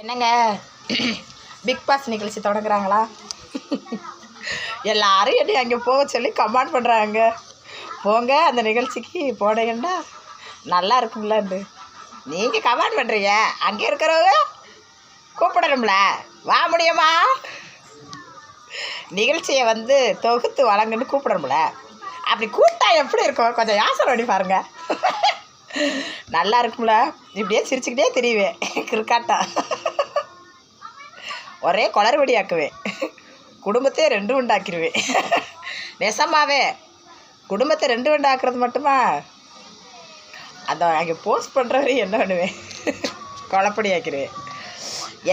என்னங்க big pass நிகழ்ச்சி தொடங்குறாங்களா? எல்லாரும் என்னை அங்கே போக சொல்லி கமெண்ட் பண்ணுறாங்க. போங்க அந்த நிகழ்ச்சிக்கு போனீங்கன்னா நல்லா இருக்கும்லன்னு நீங்கள் கமெண்ட் பண்ணுறீங்க. அங்கே இருக்கிறவங்க கூப்பிடணும்ல, வா முடியுமா? நிகழ்ச்சியை தொகுத்து வழங்குன்னு கூப்பிடணும்ல. அப்படி கூப்பிட்டா எப்படி இருக்கும்? கொஞ்சம் யோசனை பண்ணி பாருங்க. நல்லா இருக்கும்ல. இப்படியே சிரிச்சுக்கிட்டே தெரியுவேன். கிறுக்காட்டா ஒரே குளறுபடி ஆக்குவேன். குடும்பத்தையே 2 உண்டாக்கிடுவேன். நெசமாவே குடும்பத்தை 2 உண்டாக்குறது மட்டுமா? அந்த அங்கே போஸ்ட் பண்ணுறவரையும் என்ன பண்ணுவேன்? குழப்படி ஆக்கிடுவேன்.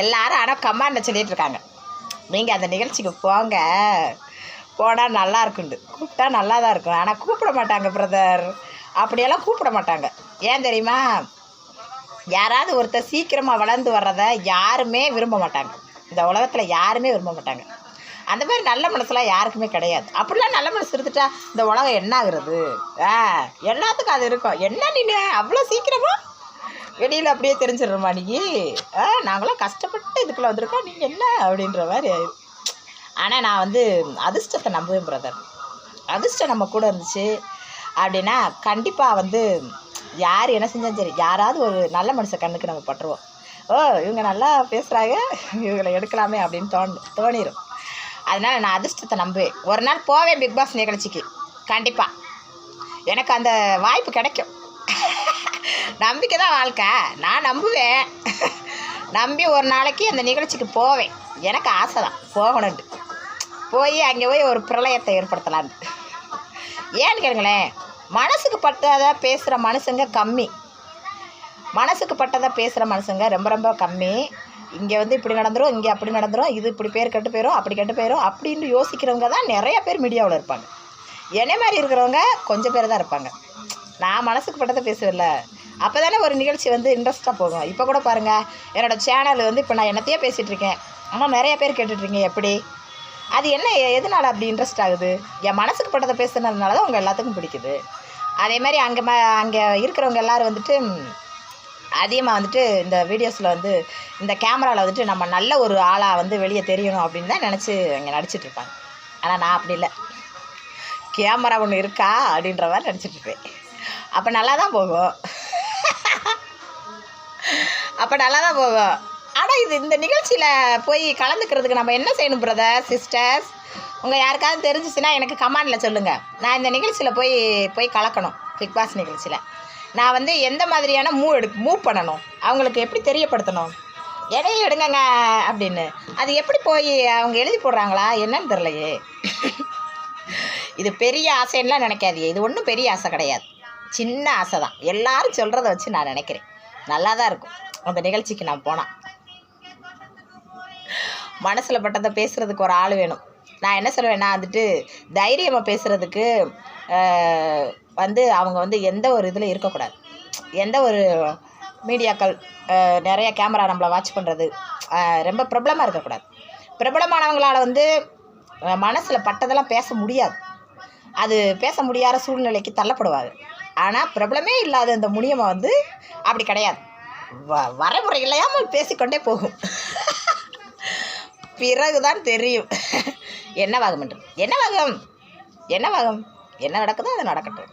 எல்லாரும் ஆனால் கமெண்ட்டில் சொல்லிகிட்டு இருக்காங்க, நீங்கள் அந்த நிகழ்ச்சிக்கு போங்க, போனால் நல்லா இருக்குண்டு. கூப்பிட்டா நல்லா தான் இருக்கும். ஆனால் கூப்பிட மாட்டாங்க பிரதர். அப்படியெல்லாம் கூப்பிட மாட்டாங்க. ஏன் தெரியுமா? யாராவது ஒருத்தர் சீக்கிரமாக வளர்ந்து வர்றதை யாருமே விரும்ப மாட்டாங்க. இந்த உலகத்தில் யாருமே விரும்ப மாட்டாங்க. அந்த மாதிரி நல்ல மனசுலாம் யாருக்குமே கிடையாது. அப்படிலாம் நல்ல மனசு இருந்துட்டா இந்த உலகம் என்ன ஆகுறது? எல்லாத்துக்கும் அது இருக்கும். என்ன நீ அவ்வளோ சீக்கிரமாக வெளியில் அப்படியே தெரிஞ்சிடுறோமா? நீ நாங்களாம் கஷ்டப்பட்டு இதுக்குள்ளே வந்திருக்கோம், நீங்கள் என்ன அப்படின்ற மாதிரி ஆயிடும். ஆனால் நான் அதிர்ஷ்டத்தை நம்புவேன் பிரதர். அதிர்ஷ்டம் நம்ம கூட இருந்துச்சு அப்படின்னா கண்டிப்பாக யார் என்ன செஞ்சாலும் சரி, யாராவது ஒரு நல்ல மனுஷ கண்ணுக்கு நம்ம பட்டுருவோம். இவங்க நல்லா பேசுகிறாங்க, இவங்களை எடுக்கலாமே அப்படின்னு தோணிடும். அதனால் நான் அதிர்ஷ்டத்தை நம்புவேன். ஒரு நாள் போவேன் பிக் பாஸ் நிகழ்ச்சிக்கு. கண்டிப்பாக எனக்கு அந்த வாய்ப்பு கிடைக்கும். நம்பிக்கை தான் வாழ்க்கை. நான் நம்புவேன். நம்பி ஒரு நாளைக்கு அந்த நிகழ்ச்சிக்கு போவேன். எனக்கு ஆசை தான் போகணுன்ட்டு. போய் அங்கே போய் ஒரு பிரளயத்தை ஏற்படுத்தலான்னு. ஏன்னு கேளுங்களேன், மனசுக்கு பட்டதை பேசுகிற மனுஷங்க கம்மி. மனசுக்கு பட்டதை பேசுகிற மனுஷங்க ரொம்ப ரொம்ப கம்மி. இங்கே இப்படி நடந்துடும், இங்கே அப்படி நடந்துடும், இது இப்படி பேர் கெட்டு போயிடும், அப்படி கெட்டு போயிடும் அப்படின்னு யோசிக்கிறவங்க தான் நிறைய பேர் மீடியாவில் இருப்பாங்க. என்னை மாதிரி இருக்கிறவங்க கொஞ்சம் பேர் தான் இருப்பாங்க. நான் மனசுக்கு பட்டதை பேசுவேன்ல, அப்போ தானே ஒரு நிகழ்ச்சி இன்ட்ரெஸ்ட்டாக போகும். இப்போ கூட பாருங்கள், என்னோடய சேனல் இப்போ நான் என்னத்தையே பேசிகிட்டு இருக்கேன், ஆனால் நிறைய பேர் கேட்டுட்ருக்கீங்க. எப்படி அது என்ன, எதனால் அப்படி இன்ட்ரெஸ்ட் ஆகுது? என் மனசுக்கு பட்டதை பேசுனதுனால தான் உங்கள் எல்லாத்துக்கும் பிடிக்குது. அதே மாதிரி அங்கே இருக்கிறவங்க எல்லோரும் அதிகமாக இந்த வீடியோஸில் இந்த கேமராவில் நம்ம நல்ல ஒரு ஆளாக வெளியே தெரியணும் அப்படின்னு தான் நினச்சி அங்கே நடிச்சிட்ருப்பாங்க. ஆனால் நான் அப்படி இல்லை. கேமரா ஒன்று இருக்கா அப்படின்ற மாதிரி நடிச்சிட்ருப்பேன். அப்போ நல்லா தான் போகும். ஆனால் இந்த நிகழ்ச்சியில் போய் கலந்துக்கிறதுக்கு நம்ம என்ன செய்யணும் பிரதர், சிஸ்டர்ஸ்? உங்கள் யாருக்காவது தெரிஞ்சிச்சுன்னா எனக்கு கமெண்டில் சொல்லுங்கள். நான் இந்த நிகழ்ச்சியில் போய் கலக்கணும். பிக் பாஸ் நிகழ்ச்சியில் நான் எந்த மாதிரியான மூவ் பண்ணணும், அவங்களுக்கு எப்படி தெரியப்படுத்தணும், எதையும் எடுங்கங்க அப்படின்னு. அது எப்படி போய் அவங்க எழுதி போடுறாங்களா என்னன்னு தெரிலையே. இது பெரிய ஆசைன்னெலாம் நினைக்காதீங்க. இது ஒன்றும் பெரிய ஆசை கிடையாது, சின்ன ஆசை தான். எல்லோரும் சொல்கிறத வச்சு நான் நினைக்கிறேன் நல்லா தான் இருக்கும். அந்த நிகழ்ச்சிக்கு நான் போனால் மனசில் பட்டதை பேசுகிறதுக்கு ஒரு ஆள் வேணும். நான் என்ன சொல்லுவேன்னா தைரியமாக பேசுகிறதுக்கு அவங்க எந்த ஒரு இதில் இருக்கக்கூடாது. எந்த ஒரு மீடியாக்கள் நிறைய கேமரா நம்மளை வாட்ச் பண்ணுறது ரொம்ப பிரபலமாக இருக்கக்கூடாது. பிரபலமானவங்களால் மனசில் பட்டதெல்லாம் பேச முடியாது. அது பேச முடியாத சூழ்நிலைக்கு தள்ளப்படுவாங்க. ஆனால் பிரபலமே இல்லாத இந்த முனியமை அப்படி கிடையாது. வரைமுறை இல்லையாமல் பேசிக்கொண்டே போகும். பிறகுதான் தெரியும் என்னவாகும் என்று. என்னவாகும் என்ன நடக்குதோ அது நடக்கட்டும்.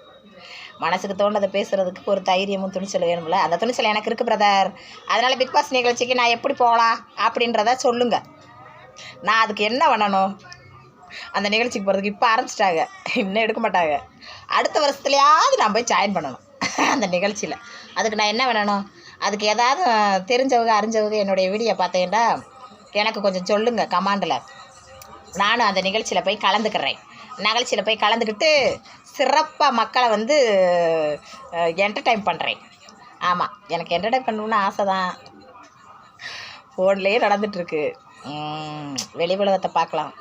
மனசுக்கு தோன்றதை பேசுகிறதுக்கு ஒரு தைரியமும் துணிச்சல் வேணும்ல. அந்த துணிச்சல் எனக்கு இருக்குது பிரதர். அதனால் பிக் பாஸ் நிகழ்ச்சிக்கு நான் எப்படி போகலாம் அப்படின்றத சொல்லுங்கள். நான் அதுக்கு என்ன பண்ணணும்? அந்த நிகழ்ச்சிக்கு போகிறதுக்கு இப்போ ஆரம்பிச்சிட்டாங்க, இன்னும் எடுக்க மாட்டாங்க. அடுத்த வருஷத்துலையாவது நான் போய் ஜாயின் பண்ணணும் அந்த நிகழ்ச்சியில். அதுக்கு நான் என்ன பண்ணணும்? அதுக்கு ஏதாவது தெரிஞ்சவங்க அறிஞ்சவங்க என்னுடைய வீடியோ பார்த்தீங்கன்னா எனக்கு கொஞ்சம் சொல்லுங்கள் கமெண்டில். நானும் அந்த நிகழ்ச்சியில் போய் கலந்துக்கிறேன். நிகழ்ச்சியில் போய் கலந்துக்கிட்டு சிறப்பாக மக்களை என்டர்டைன் பண்ணுறேன். ஆமாம், எனக்கு என்டர்டைன் பண்ணணும்னு ஆசை தான். ஃபோன்லேயே நடந்துகிட்ருக்கு. வெளி உலகத்தை பார்க்கலாம்.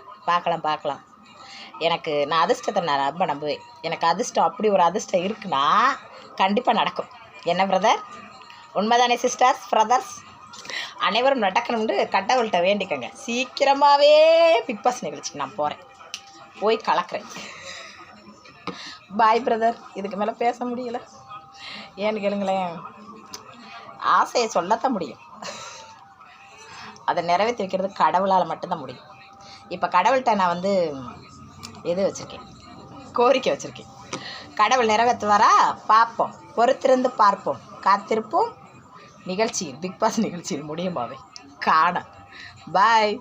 நான் அதிர்ஷ்டத்தை நான் ரொம்ப நம்புவேன். எனக்கு அதிர்ஷ்டம், அப்படி ஒரு அதிர்ஷ்டம் இருக்குன்னா கண்டிப்பாக நடக்கும். என்ன பிரதர், உண்மைதானே சிஸ்டர்ஸ், பிரதர்ஸ்? அனைவரும் நடக்கணும்னு கடவுள்கிட்ட வேண்டிக்கங்க. சீக்கிரமாகவே பிக் பாஸ் நிகழ்ச்சிக்கு நான் போய் கலக்கிறேன். பாய் பிரதர். இதுக்கு மேலே பேச முடியலை. ஏன்னு கேளுங்களேன், ஆசையை சொல்லத்தான் முடியும். அதை நிறைவேற்றி வைக்கிறது கடவுளால் மட்டும்தான் முடியும். இப்போ கடவுள்கிட்ட நான் வந்து இது வச்சுருக்கேன், கோரிக்கை வச்சுருக்கேன். கடவுள் நிறைவேற்றுவாரா? பார்ப்போம், பொறுத்திருந்து பார்ப்போம், காத்திருப்போம். நிகழ்ச்சியில் பிக் பாஸ் நிகழ்ச்சியில் முடியுமாவே காண. பாய்.